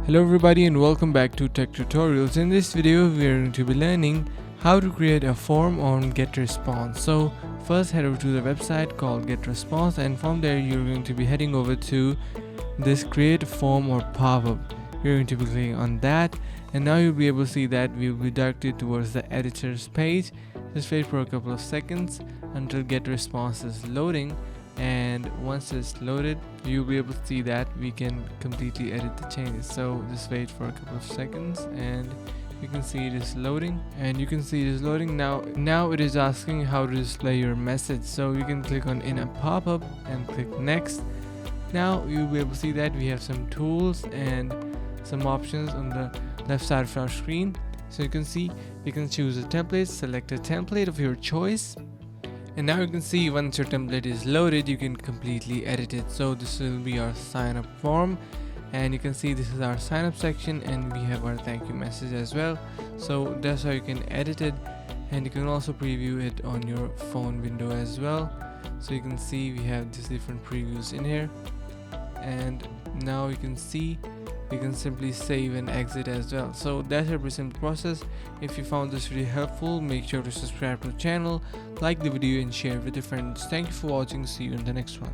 Hello everybody and welcome back to Tech Tutorials. In this video we are going to be learning how to create a form on Getresponse. So first head over to the website called Getresponse, and from there you're going to be heading over to this create form or pop-up. You're going to be clicking on that, and now you'll be able to see that we will be directed towards the editor's page. Just wait for a couple of seconds until Getresponse is loading, and once it's loaded you'll be able to see that we can completely edit the changes. So just wait for a couple of seconds and you can see it is loading, now it is asking how to display your message. So you can click on in a pop-up and click next. Now you'll be able to see that we have some tools and some options on the left side of our screen. So you can see we can choose a template, select a template of your choice, and now you can see once your template is loaded you can completely edit it. So this will be our sign up form, and you can see this is our sign up section, and we have our thank you message as well. So that's how you can edit it, and you can also preview it on your phone window as well. So you can see we have these different previews in here, and now you can see we can simply save and exit as well. So that's a very simple process. If you found this video helpful, make sure to subscribe to the channel, like the video and share with your friends. Thank you for watching. See you in the next one.